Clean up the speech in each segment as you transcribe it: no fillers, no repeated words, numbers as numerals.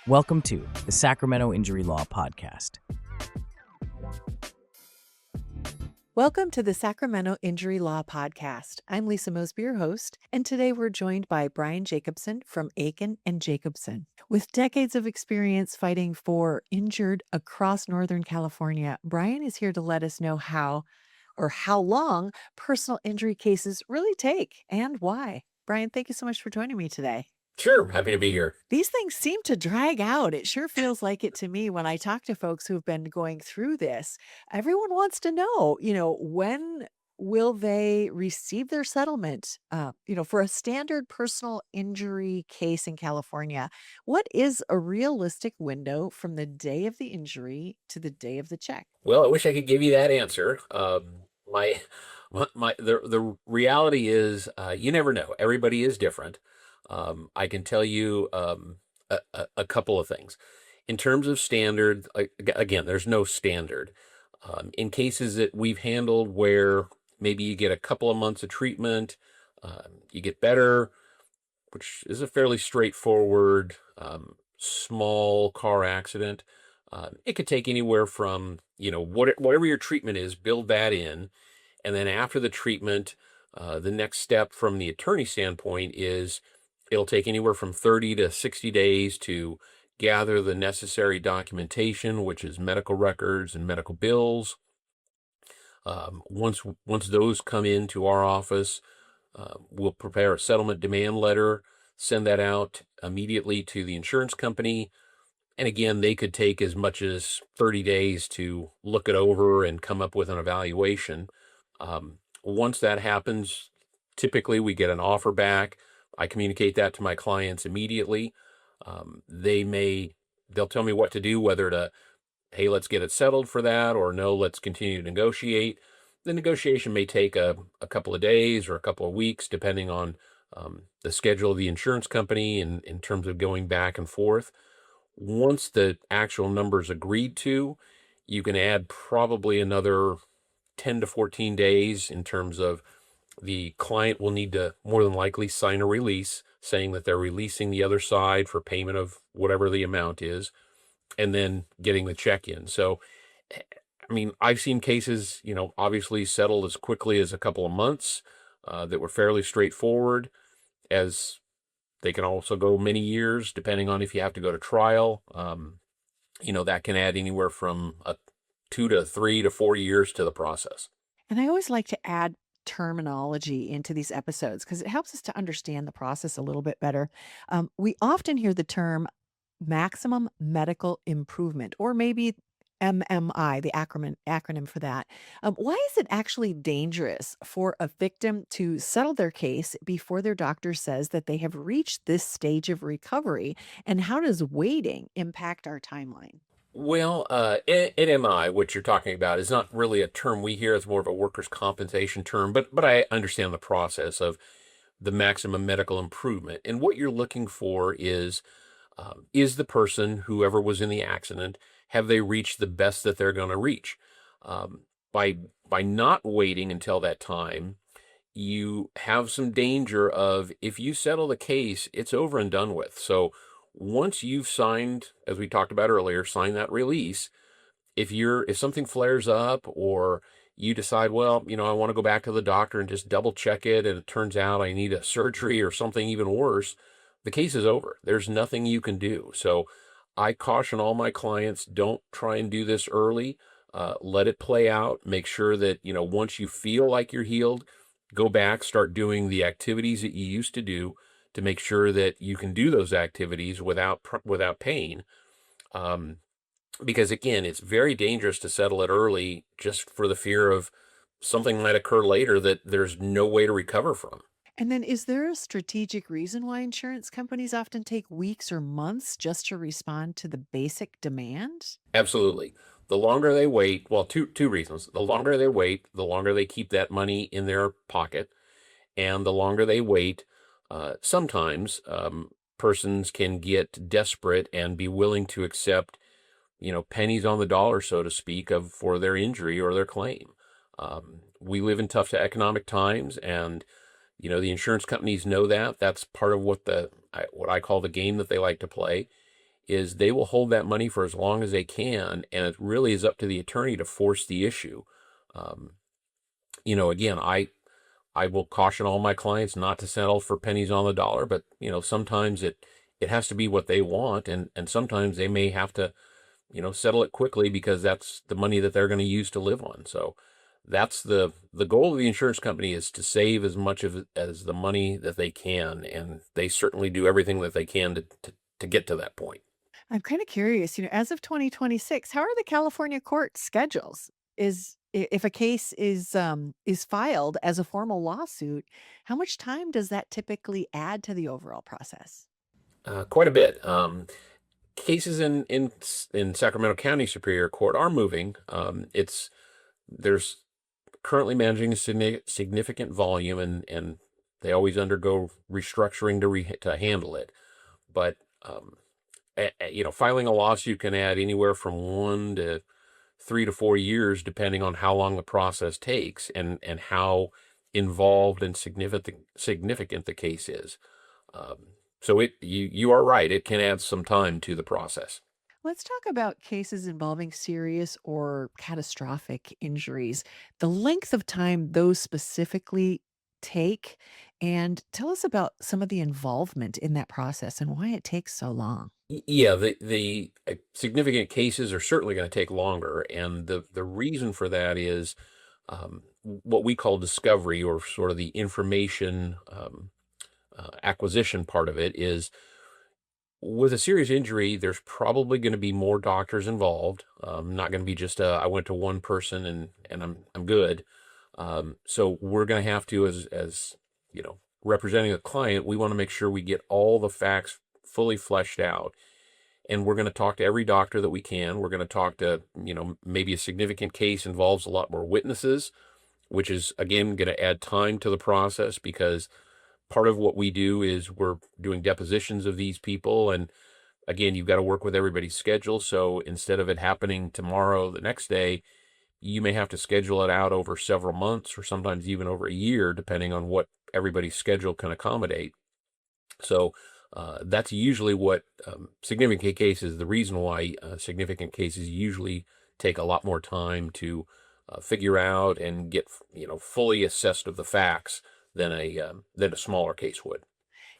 Welcome to the Sacramento Injury Law Podcast. Welcome to the Sacramento Injury Law Podcast. I'm Lisa Mosby, your host, and today we're joined by Brian Jacobsen from Aiken and Jacobsen. With decades of experience fighting for injured across Northern California, Brian is here to let us know how long personal injury cases really take and why. Brian, thank you so much for joining me today. Sure. Happy to be here. These things seem to drag out. It sure feels like it to me when I talk to folks who've been going through this. Everyone wants to know, when will they receive their settlement? For a standard personal injury case in California, what is a realistic window from the day of the injury to the day of the check? Well, I wish I could give you that answer. The reality is, you never know. Everybody is different. I can tell you a couple of things. In terms of standard, again, there's no standard. In cases that we've handled where maybe you get a couple of months of treatment, you get better, which is a fairly straightforward, small car accident. It could take anywhere from, whatever your treatment is, build that in. And then after the treatment, the next step from the attorney standpoint is it'll take anywhere from 30 to 60 days to gather the necessary documentation, which is medical records and medical bills. Once those come into our office, we'll prepare a settlement demand letter, send that out immediately to the insurance company. And again, they could take as much as 30 days to look it over and come up with an evaluation. Once that happens, typically we get an offer back. I communicate that to my clients immediately. They'll tell me what to do, whether to, hey, let's get it settled for that, or no, let's continue to negotiate. The negotiation may take a couple of days or a couple of weeks, depending on the schedule of the insurance company and in terms of going back and forth. Once the actual number's agreed to, you can add probably another 10 to 14 days in terms of the client will need to more than likely sign a release saying that they're releasing the other side for payment of whatever the amount is, and then getting the check in. So, I've seen cases, obviously settled as quickly as a couple of months that were fairly straightforward, as they can also go many years, depending on if you have to go to trial. That can add anywhere from 2 to 3 to 4 years to the process. And I always like to add terminology into these episodes because it helps us to understand the process a little bit better. We often hear the term maximum medical improvement, or maybe MMI, the acronym for that. Why is it actually dangerous for a victim to settle their case before their doctor says that they have reached this stage of recovery? And how does waiting impact our timeline? Well, NMI, what you're talking about, is not really a term we hear. It's more of a workers' compensation term, but I understand the process of the maximum medical improvement. And what you're looking for is the person, whoever was in the accident, have they reached the best that they're going to reach? By not waiting until that time, you have some danger of, if you settle the case, it's over and done with. So once you've signed, as we talked about earlier, sign that release, if something flares up or you decide, well, I want to go back to the doctor and just double check it, and it turns out I need a surgery or something even worse, the case is over. There's nothing you can do. So I caution all my clients, don't try and do this early. Let it play out. Make sure that, once you feel like you're healed, go back, start doing the activities that you used to do, to make sure that you can do those activities without pain. Because again, it's very dangerous to settle it early just for the fear of something might occur later that there's no way to recover from. And then is there a strategic reason why insurance companies often take weeks or months just to respond to the basic demand? Absolutely. The longer they wait, well, two reasons. The longer they wait, the longer they keep that money in their pocket. And the longer they wait, sometimes persons can get desperate and be willing to accept, pennies on the dollar, so to speak, for their injury or their claim. We live in tough economic times, and the insurance companies know that. That's part of what I call the game that they like to play. is they will hold that money for as long as they can, and it really is up to the attorney to force the issue. Um, again, I will caution all my clients not to settle for pennies on the dollar, but sometimes it has to be what they want, and sometimes they may have to settle it quickly because that's the money that they're going to use to live on. So that's the goal of the insurance company, is to save as much of it as the money that they can, and they certainly do everything that they can to get to that point. I'm kind of curious, as of 2026, how are the California court schedules? If a case is filed as a formal lawsuit, how much time does that typically add to the overall process? Quite a bit. Cases in Sacramento County Superior Court are moving. There's currently managing a significant volume, and they always undergo restructuring to handle it. But filing a lawsuit can add anywhere from 1 to 3 to 4 years, depending on how long the process takes and how involved and significant the case is. So you are right. It can add some time to the process. Let's talk about cases involving serious or catastrophic injuries, the length of time those specifically take, and tell us about some of the involvement in that process and why it takes so long. Yeah, the significant cases are certainly going to take longer, and the reason for that is what we call discovery, or sort of the information acquisition part of it. Is with a serious injury, there's probably going to be more doctors involved. Not going to be just I went to one person and I'm good. So we're going to have to, as representing a client, we want to make sure we get all the facts fully fleshed out. And we're going to talk to every doctor that we can. We're going to talk to, maybe a significant case involves a lot more witnesses, which is, again, going to add time to the process, because part of what we do is we're doing depositions of these people. And again, you've got to work with everybody's schedule. So instead of it happening tomorrow, the next day, you may have to schedule it out over several months, or sometimes even over a year, depending on what everybody's schedule can accommodate. So that's usually what significant cases, the reason why significant cases usually take a lot more time to figure out and get, fully assessed of the facts than a smaller case would.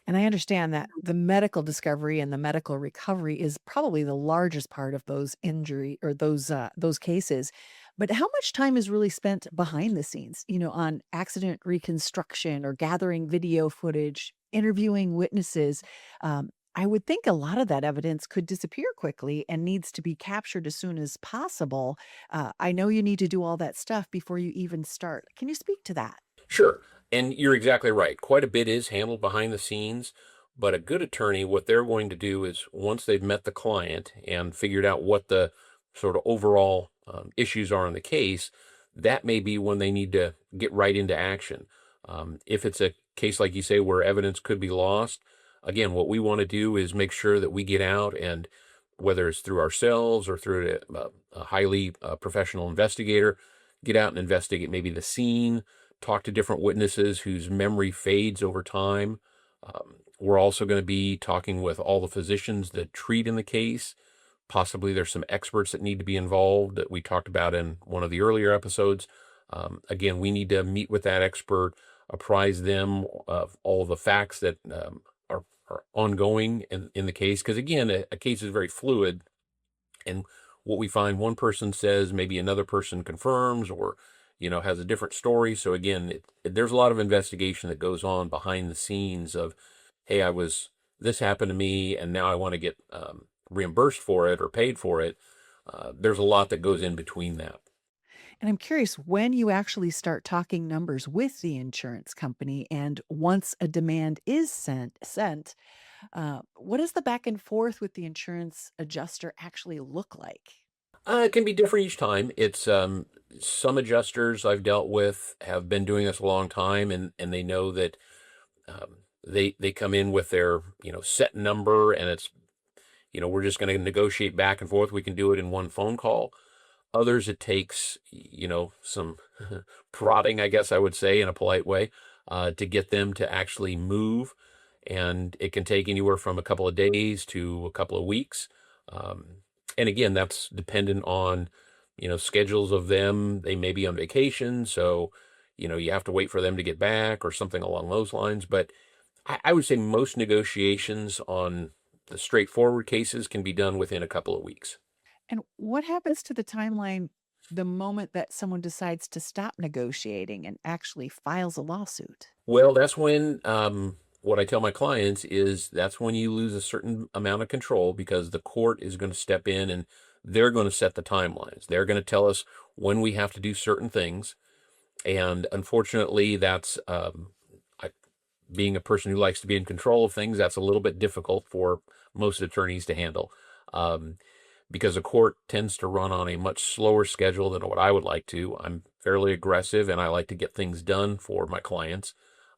And I understand that the medical discovery and the medical recovery is probably the largest part of those injury or those cases. But how much time is really spent behind the scenes, on accident reconstruction or gathering video footage, interviewing witnesses? I would think a lot of that evidence could disappear quickly and needs to be captured as soon as possible. I know you need to do all that stuff before you even start. Can you speak to that? Sure. And you're exactly right. Quite a bit is handled behind the scenes, but a good attorney, what they're going to do is, once they've met the client and figured out what the sort of overall issues are in the case, that may be when they need to get right into action. If it's a case, like you say, where evidence could be lost, again, what we want to do is make sure that we get out, and whether it's through ourselves or through a highly professional investigator, get out and investigate maybe the scene, talk to different witnesses whose memory fades over time. We're also going to be talking with all the physicians that treat in the case. Possibly there's some experts that need to be involved that we talked about in one of the earlier episodes. Again, we need to meet with that expert, apprise them of all the facts that are ongoing in the case. Because again, a case is very fluid, and what we find one person says, maybe another person confirms, or has a different story. So again, there's a lot of investigation that goes on behind the scenes of, hey, this happened to me, and now I want to get reimbursed for it or paid for it. There's a lot that goes in between that. And I'm curious, when you actually start talking numbers with the insurance company, and once a demand is sent, what does the back and forth with the insurance adjuster actually look like? It can be different each time. It's some adjusters I've dealt with have been doing this a long time, and they know that they come in with their set number, and it's we're just going to negotiate back and forth. We can do it in one phone call. Others, it takes some prodding, I guess I would say, in a polite way, to get them to actually move. and it can take anywhere from a couple of days to a couple of weeks. And again, that's dependent on, schedules of them. They may be on vacation, so, you have to wait for them to get back or something along those lines. But I would say most negotiations on the straightforward cases can be done within a couple of weeks. And what happens to the timeline the moment that someone decides to stop negotiating and actually files a lawsuit? Well, that's when, what I tell my clients is that's when you lose a certain amount of control, because the court is going to step in and they're going to set the timelines. They're going to tell us when we have to do certain things. And unfortunately, that's, being a person who likes to be in control of things, that's a little bit difficult for most attorneys to handle, because a court tends to run on a much slower schedule than what I would like to. I'm fairly aggressive and I like to get things done for my clients.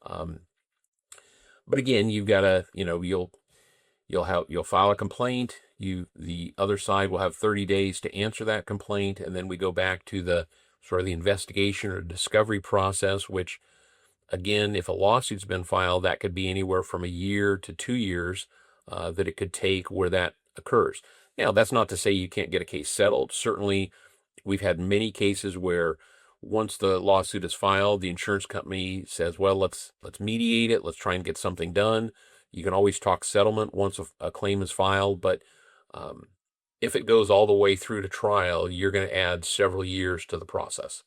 But again, you've got to, you'll file a complaint. The other side will have 30 days to answer that complaint, and then we go back to the sort of the investigation or discovery process, which, again, if a lawsuit's been filed, that could be anywhere from a year to 2 years that it could take where that occurs. Now, that's not to say you can't get a case settled. Certainly, we've had many cases where once the lawsuit is filed, the insurance company says, well, let's mediate it. Let's try and get something done. You can always talk settlement once a claim is filed, but if it goes all the way through to trial, you're going to add several years to the process.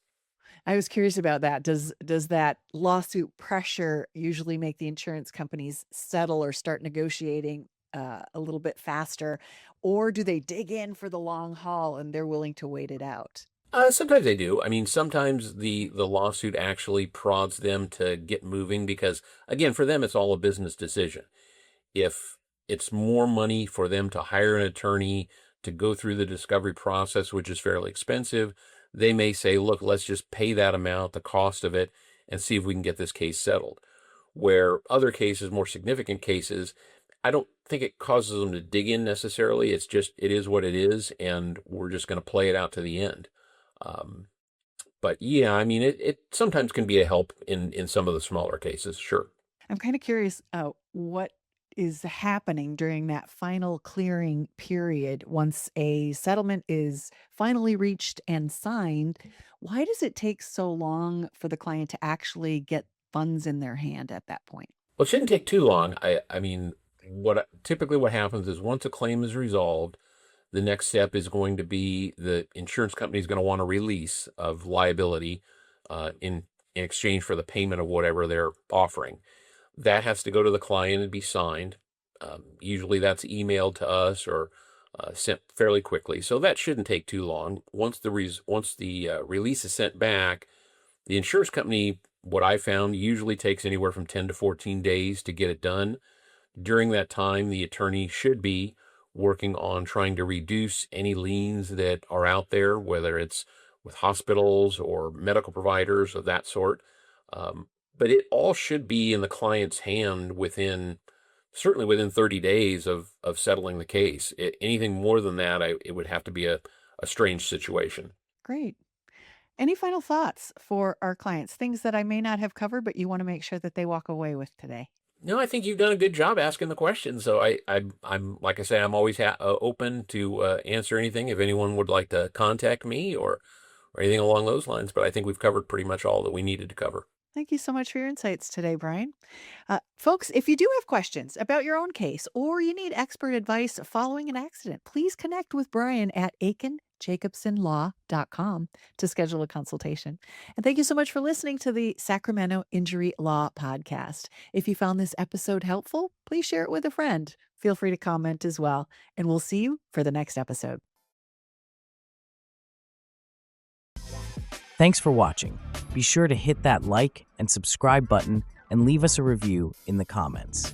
I was curious about that. Does that lawsuit pressure usually make the insurance companies settle or start negotiating a little bit faster, or do they dig in for the long haul and they're willing to wait it out? Sometimes they do. I mean, sometimes the lawsuit actually prods them to get moving because, again, for them, it's all a business decision. If it's more money for them to hire an attorney to go through the discovery process, which is fairly expensive, they may say, look, let's just pay that amount, the cost of it, and see if we can get this case settled. Where other cases, more significant cases, I don't think it causes them to dig in necessarily. It's just, it is what it is, and we're just going to play it out to the end. But yeah, I mean, it sometimes can be a help in some of the smaller cases, sure. I'm kind of curious what is happening during that final clearing period once a settlement is finally reached and signed. Why does it take so long for the client to actually get funds in their hand at that point? Well, it shouldn't take too long. I mean, typically what happens is once a claim is resolved, the next step is going to be the insurance company is going to want a release of liability in exchange for the payment of whatever they're offering. That has to go to the client and be signed. Usually that's emailed to us or sent fairly quickly. So that shouldn't take too long. Once the release is sent back, the insurance company, what I found, usually takes anywhere from 10 to 14 days to get it done. During that time, the attorney should be working on trying to reduce any liens that are out there, whether it's with hospitals or medical providers of that sort. But it all should be in the client's hand certainly within 30 days of settling the case. Anything more than that, it would have to be a strange situation. Great. Any final thoughts for our clients? Things that I may not have covered, but you want to make sure that they walk away with today? No, I think you've done a good job asking the questions. So I'm like I say, I'm always open to answer anything if anyone would like to contact me or anything along those lines. But I think we've covered pretty much all that we needed to cover. Thank you so much for your insights today, Brian. Folks, if you do have questions about your own case or you need expert advice following an accident, please connect with Brian at aikenjacobsenlaw.com to schedule a consultation. And thank you so much for listening to the Sacramento Injury Law Podcast. If you found this episode helpful, please share it with a friend. Feel free to comment as well, and we'll see you for the next episode. Thanks for watching. Be sure to hit that like and subscribe button and leave us a review in the comments.